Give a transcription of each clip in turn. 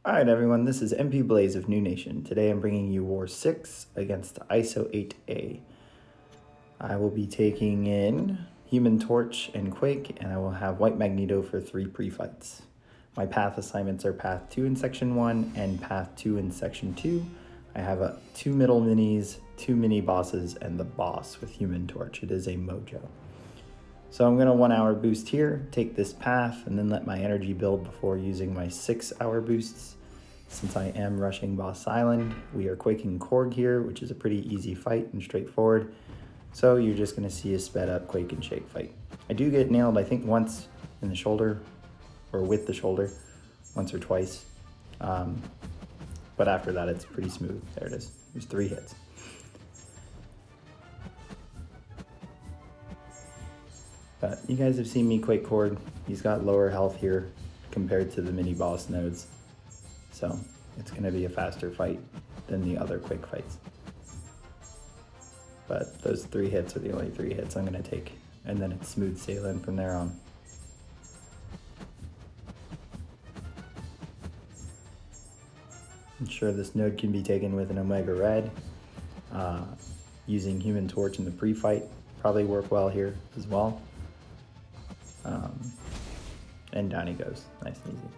Alright everyone, this is MP Blaze of New Nation. Today I'm bringing you War 6 against ISO8a. I will be taking in Human Torch and Quake, and I will have White Magneto for 3 pre-fights. My path assignments are Path 2 in Section 1 and Path 2 in Section 2. I have 2 middle minis, 2 mini bosses, and the boss with Human Torch. It is a Mojo. So I'm going to 1 hour boost here, take this path, and then let my energy build before using my 6 hour boosts. Since I am rushing Boss Island, we are quaking Korg here, which is a pretty easy fight and straightforward. So you're just going to see a sped up quake and shake fight. I do get nailed, I think, once in the shoulder, or with the shoulder, once or twice. But after that, it's pretty smooth. There it is. There's 3 hits. But you guys have seen me Quake Cord. He's got lower health here compared to the mini boss nodes. So it's going to be a faster fight than the other Quake fights. But those 3 hits are the only 3 hits I'm going to take. And then it's smooth sailing from there on. I'm sure this node can be taken with an Omega Red. Using Human Torch in the pre-fight probably work well here as well. And down he goes, nice and easy.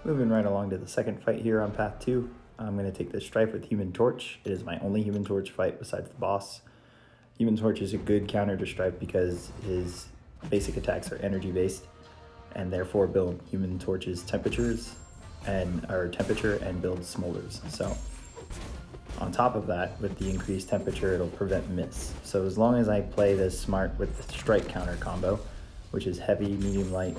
Moving right along to the second fight here on Path 2, I'm going to take this Stryfe with Human Torch. It is my only Human Torch fight besides the boss. Human Torch is a good counter to Stryfe because his basic attacks are energy based and therefore build Human Torch's temperature and build smolders. So on top of that, with the increased temperature, it'll prevent miss. So as long as I play this smart with the strike counter combo, which is heavy, medium, light,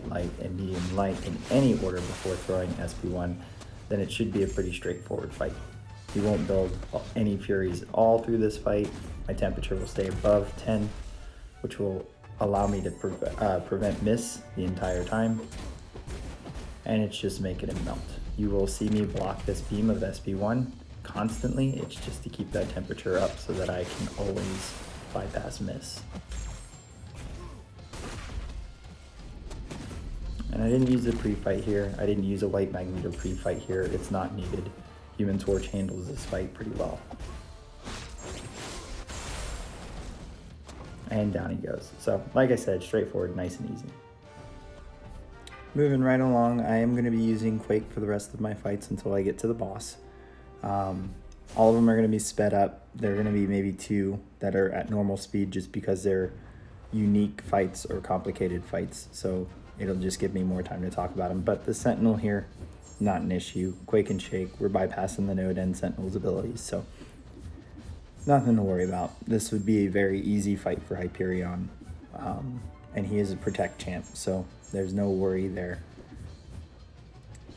light, and medium light in any order before throwing SP1, then it should be a pretty straightforward fight. You won't build any furies at all through this fight. My temperature will stay above 10, which will allow me to prevent miss the entire time. And it's just making it melt. You will see me block this beam of SP1 constantly. It's just to keep that temperature up so that I can always bypass miss. And I didn't use a pre-fight here. I didn't use a White Magneto pre-fight here. It's not needed. Human Torch handles this fight pretty well. And down he goes. So, like I said, straightforward, nice and easy. Moving right along, I am going to be using Quake for the rest of my fights until I get to the boss. All of them are going to be sped up. There are going to be maybe 2 that are at normal speed just because they're unique fights or complicated fights. So it'll just give me more time to talk about them. But the Sentinel here, not an issue. Quake and Shake, we're bypassing the node and Sentinel's abilities. So nothing to worry about. This would be a very easy fight for Hyperion. And he is a protect champ, so there's no worry there.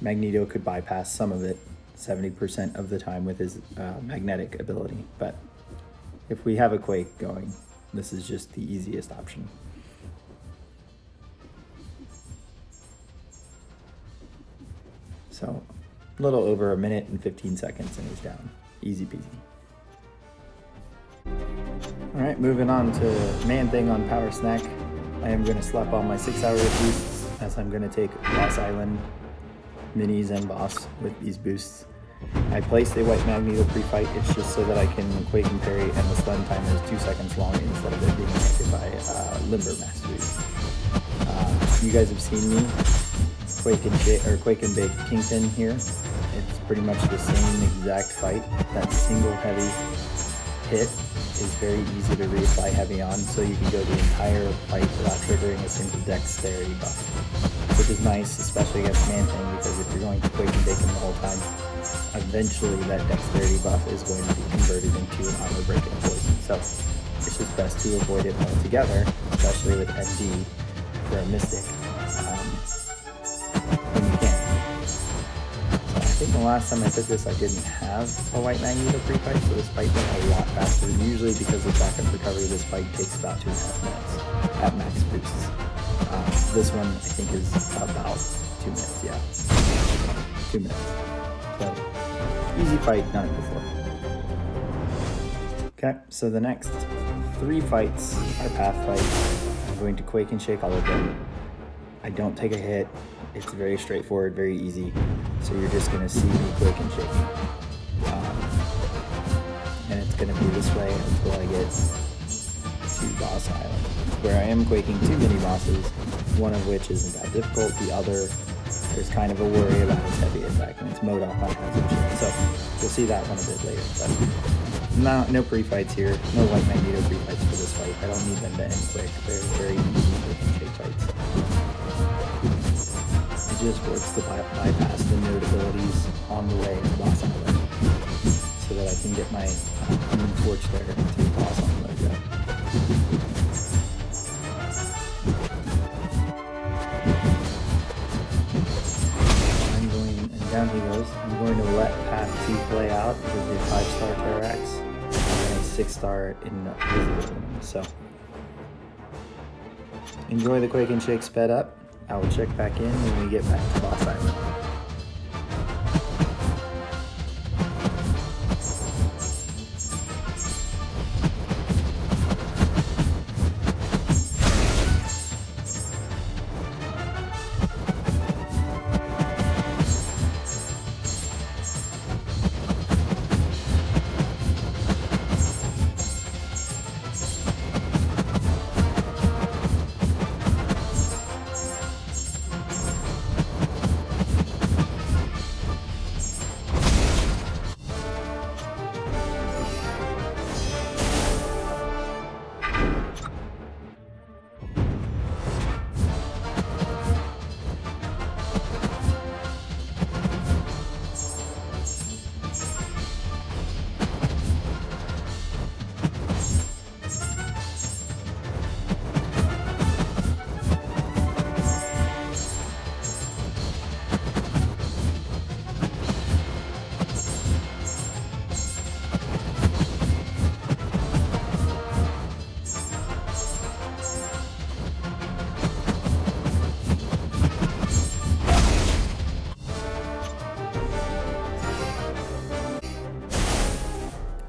Magneto could bypass some of it 70% of the time with his magnetic ability, but if we have a Quake going, this is just the easiest option. So a little over a minute and 15 seconds and he's down. Easy peasy. Alright, moving on to Manthing on Power Snack. I am going to slap on my 6 hour boosts as I'm going to take Boss Island, minis, and boss with these boosts. I placed a White Magneto pre-fight. It's just so that I can Quake and parry, and the stun timer is 2 seconds long instead of it being affected by Limber Masteries. You guys have seen me Quake and Bake Kingpin here. It's pretty much the same exact fight. That single heavy hit is very easy to reapply heavy on, so you can go the entire fight without triggering a single dexterity buff, which is nice, especially against Manthing, because if you're going to Quake and Bake him the whole time, eventually that dexterity buff is going to be converted into an armor break and poison. So it's just best to avoid it altogether, especially with MD for a Mystic, when you can. So I think the last time I took this I didn't have a White Magneto pre-fight, so this fight went a lot faster. Usually because of backup recovery, this fight takes about 2.5 minutes at max boosts. This one I think is about 2 minutes, yeah. 2 minutes. So easy fight, done it before. Okay, so the next 3 fights are path fights. I'm going to Quake and Shake all of them. I don't take a hit. It's very straightforward, very easy. So you're just gonna see me quake and shake. And it's gonna be this way until I get to Boss Island, where I am quaking 2 mini bosses, one of which isn't that difficult. The other, there's kind of a worry about its heavy attack, and it's Modok on hazard shift. So you'll see that one a bit later. But no pre-fights here, no white Magneto pre-fights for this fight. I don't need them to end quick. They're very easy quake and shake fights. It just works to bypass the node abilities on the way to Boss Island, so that I can get my human torch there to boss on Mojo. I'm going, and down he goes. I'm going to let Path 2 play out with a 5-star Terrax and a 6-star Invisible. So enjoy the Quake and Shake sped up. I will check back in when we get back to Boss Island.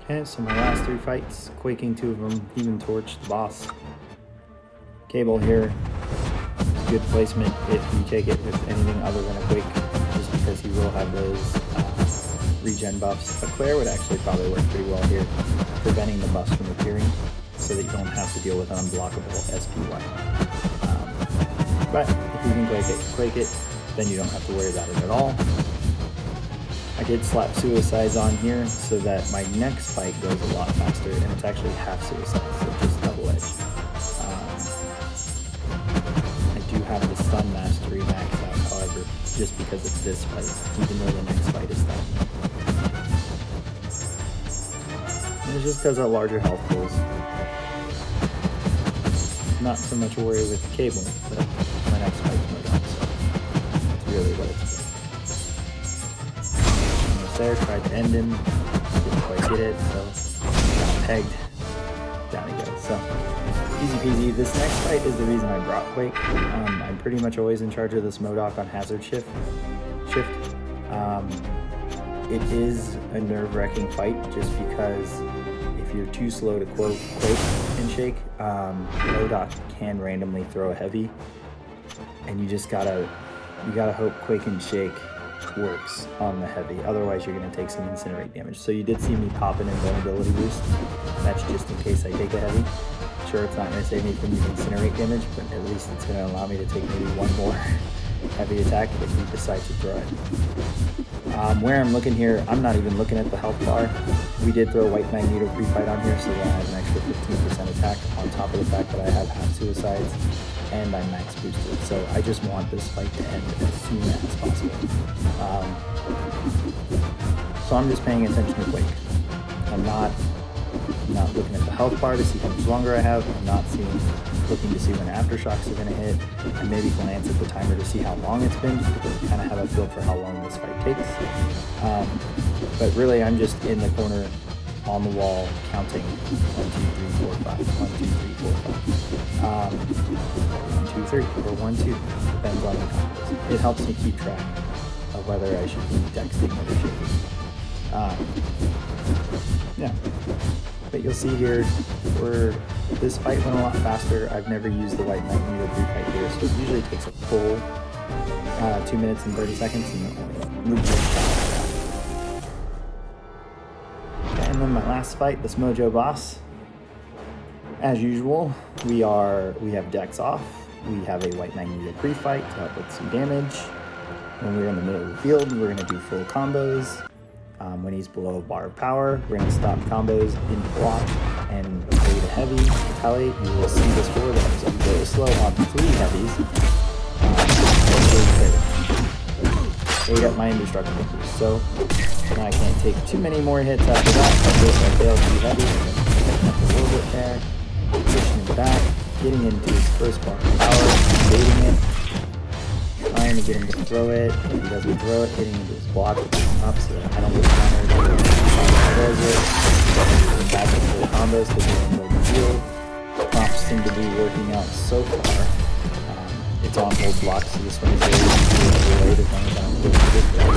Okay, so my last 3 fights, quaking 2 of them, Human Torch, the boss. Cable here, good placement if you take it with anything other than a quake, just because he will have those regen buffs. A Claire would actually probably work pretty well here, preventing the buffs from appearing, so that you don't have to deal with unblockable SPY. But if you can quake it, then you don't have to worry about it at all. I did slap suicides on here so that my next fight goes a lot faster, and it's actually half suicide, so just double edge. I do have the stun mastery maxed out, however, just because of this fight, even though the next fight is stun. And it's just because of larger health pools. Not so much worry with cable, but my next fight's Modok, so that's really what it's for. There, tried to end him, didn't quite get it, so got pegged, down he goes. So easy peasy. This next fight is the reason I brought Quake. I'm pretty much always in charge of this Modok on hazard shift. It is a nerve-wracking fight just because if you're too slow to quake and shake, Modok can randomly throw a heavy, and you gotta hope Quake and Shake works on the heavy, otherwise you're going to take some incinerate damage. So you did see me pop an invulnerability boost. That's just in case I take a heavy. Sure, it's not going to save me from the incinerate damage, but at least it's going to allow me to take maybe one more heavy attack if you decide to throw it. Where I'm looking here, I'm not even looking at the health bar. We did throw a white Magneto pre-fight on here, so that I have an extra 15% attack on top of the fact that I have half suicides and I'm max boosted. So I just want this fight to end as soon as possible. So I'm just paying attention to Quake. I'm not looking at the health bar to see how much longer I have. I'm not looking to see when aftershocks are going to hit. I maybe glance at the timer to see how long it's been, just because I kind of have a feel for how long this fight takes. But really, I'm just in the corner on the wall counting 1, 2, 3, 4, 5, 1, 2, 3, 4, 5. 1, 2, 3, or 1, 2, depends on the combos. It helps me keep track of whether I should be dexting or shaking. Yeah, But you'll see here, this fight went a lot faster. I've never used the white Magneto pre-fight here, so it usually takes a full 2 minutes and 30 seconds, and then only moves it. And then my last fight, this Mojo boss. As usual, we have decks off. We have a white Magneto pre-fight to help with some damage. When we're in the middle of the field, we're going to do full combos. When he's below a bar of power, we're going to stop combos into block and bait a heavy, retaliate. You will see this war that was a little slow on 3 heavies. Ate up my indestructible boost. So now I can't take too many more hits after that. But this I failed to be heavy. Taking up a little bit there. Pushing him back. Getting into his first bar of power. Baiting it. Trying to get him to throw it. If he doesn't throw it, hitting into his block up so that I don't get countered. Throws it. Back to full combos because we're in the middle of the field. Prompts seem to be working out so far. It's on hold block, so this one is very easy to avoid as long as I don't go for this block.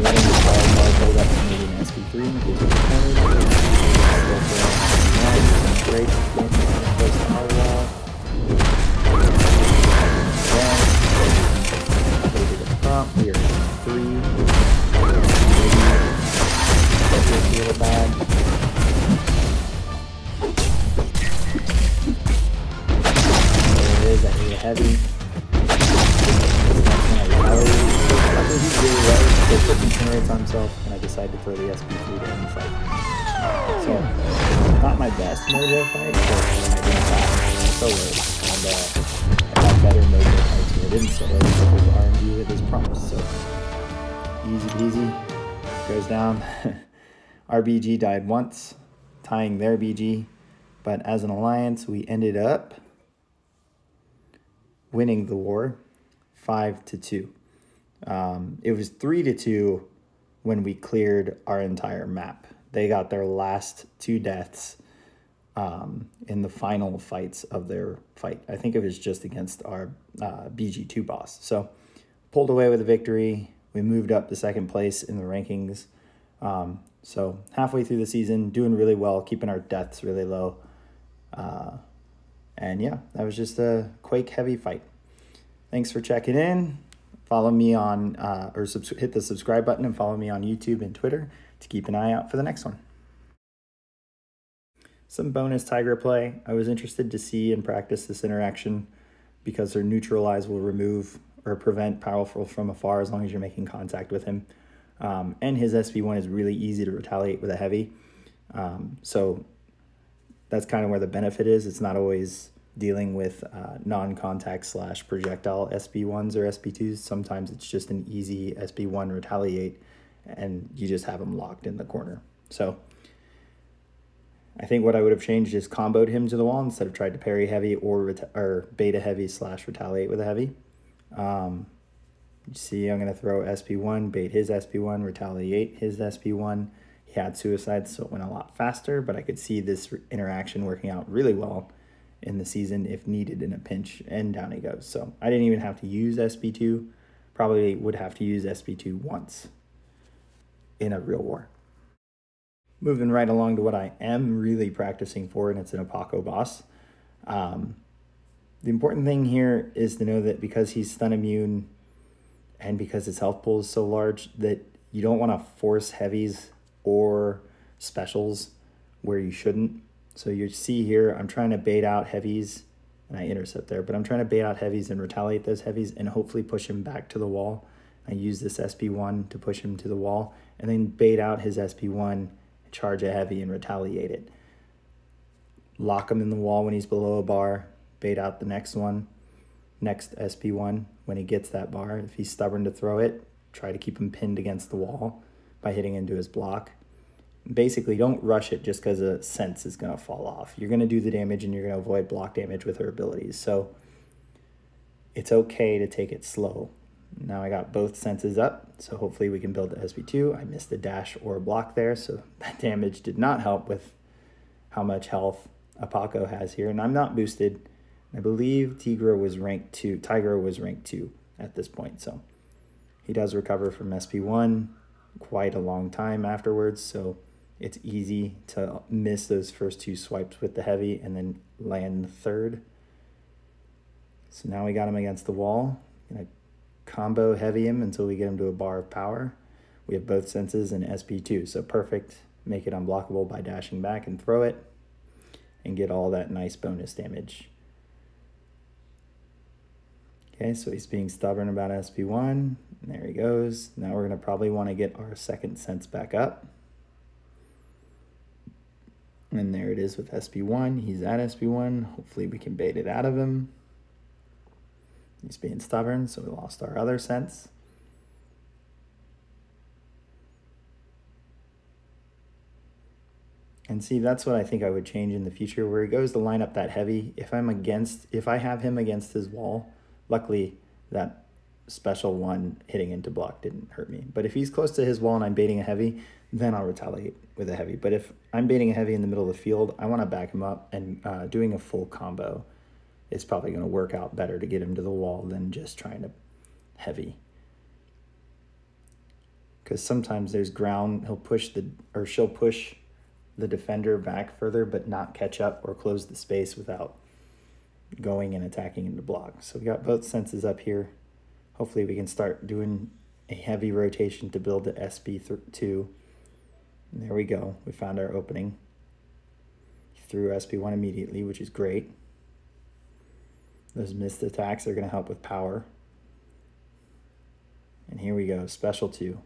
Letting the power bar build up to maybe an SP3 in case it's cornered. Great. Close to our wall. They did a prompt. We are at 3. Maybe a little bad. There it is. I hit a heavy. This next one I retaliated. So luckily he's really low. So he puts incinerates on himself, and I decided to throw the SP3 to end the fight. So, not my best Mojo fight, but I didn't die solo, and I got better Mojo fights when I didn't solo because of RNG with his prompts, so easy peasy, goes down. Our BG died once, tying their BG, but as an alliance, we ended up winning the war 5-2. It was 3-2 when we cleared our entire map. They got their last 2 deaths in the final fights of their fight. I think it was just against our BG2 boss. So pulled away with a victory. We moved up to 2nd place in the rankings. So halfway through the season, doing really well, keeping our deaths really low. And yeah, that was just a Quake heavy fight. Thanks for checking in. Follow me on, hit the subscribe button and follow me on YouTube and Twitter to keep an eye out for the next one. Some bonus Tigra play. I was interested to see and practice this interaction because their neutralize will remove or prevent powerful from afar as long as you're making contact with him. And his SP1 is really easy to retaliate with a heavy. So that's kind of where the benefit is. It's not always dealing with non-contact / projectile SP1s or SP2s. Sometimes it's just an easy SP1 retaliate and you just have him locked in the corner. So I think what I would have changed is comboed him to the wall instead of tried to parry heavy or beta heavy / retaliate with a heavy. You see, I'm going to throw SP1, bait his SP1, retaliate his SP1. He had suicides, so it went a lot faster, but I could see this interaction working out really well in the season if needed in a pinch, and down he goes. So I didn't even have to use SP2. Probably would have to use SP2 once in a real war. Moving right along to what I am really practicing for, and it's an Apaco boss. The important thing here is to know that because he's stun immune and because his health pool is so large, that you don't want to force heavies or specials where you shouldn't. So you see here, I'm trying to bait out heavies, and I intercept there, but I'm trying to bait out heavies and retaliate those heavies and hopefully push him back to the wall. I use this SP1 to push him to the wall, and then bait out his SP1, charge a heavy, and retaliate it. Lock him in the wall when he's below a bar, bait out the next one, next SP1 when he gets that bar. If he's stubborn to throw it, try to keep him pinned against the wall by hitting into his block. Basically, don't rush it just because a sense is going to fall off. You're going to do the damage and you're going to avoid block damage with her abilities. So it's okay to take it slow. Now I got both senses up, so hopefully we can build the SP2. I missed a dash or a block there, so that damage did not help with how much health Apaco has here. And I'm not boosted. I believe Tigra was ranked 2 at this point. So He does recover from SP1 quite a long time afterwards, so it's easy to miss those first two swipes with the heavy and then land the third. So now we got him against the wall. Gonna combo heavy him until we get him to a bar of power. We have both senses in SP2, so perfect. Make it unblockable by dashing back and throw it and get all that nice bonus damage. Okay, so he's being stubborn about SP1. There he goes. Now we're gonna probably wanna get our second sense back up. And there it is with SP1. He's at SP1. Hopefully we can bait it out of him. He's being stubborn, so we lost our other sense. And see, that's what I think I would change in the future, where he goes to line up that heavy. If I have him against his wall, luckily that special one hitting into block didn't hurt me. But if he's close to his wall and I'm baiting a heavy, then I'll retaliate with a heavy. But if I'm baiting a heavy in the middle of the field, I want to back him up, and doing a full combo is probably going to work out better to get him to the wall than just trying to heavy. Because sometimes there's ground, she'll push the defender back further but not catch up or close the space without going and attacking into block. So we got both senses up here. Hopefully we can start doing a heavy rotation to build the SP2. And there we go. We found our opening. Threw SP1 immediately, which is great. Those missed attacks are going to help with power. And here we go, special 2.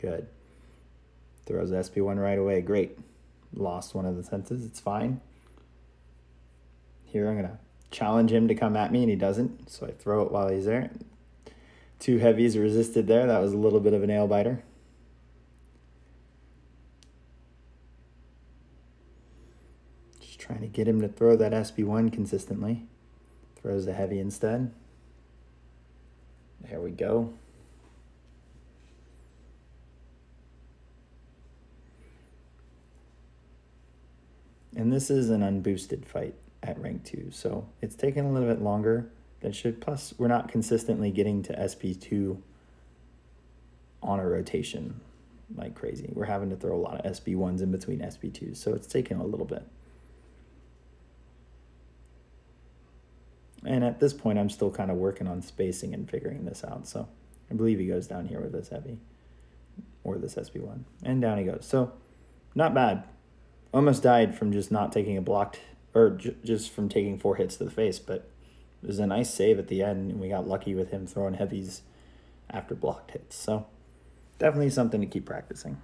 Good. Throws SP1 right away. Great. Lost one of the senses. It's fine. Here I'm going to challenge him to come at me, and he doesn't. So I throw it while he's there. 2 heavies resisted there. That was a little bit of a nail biter. Just trying to get him to throw that SP1 consistently. Throws a heavy instead. There we go. And this is an unboosted fight at rank 2, so it's taken a little bit longer than it should. Plus, we're not consistently getting to SP2 on a rotation like crazy. We're having to throw a lot of SP1s in between SP2s, so it's taken a little bit. And at this point, I'm still kind of working on spacing and figuring this out, so I believe he goes down here with this heavy, or this SP1, and down he goes. So, not bad. Almost died from just not taking a blocked, or just from taking 4 hits to the face, but it was a nice save at the end, and we got lucky with him throwing heavies after blocked hits. So definitely something to keep practicing.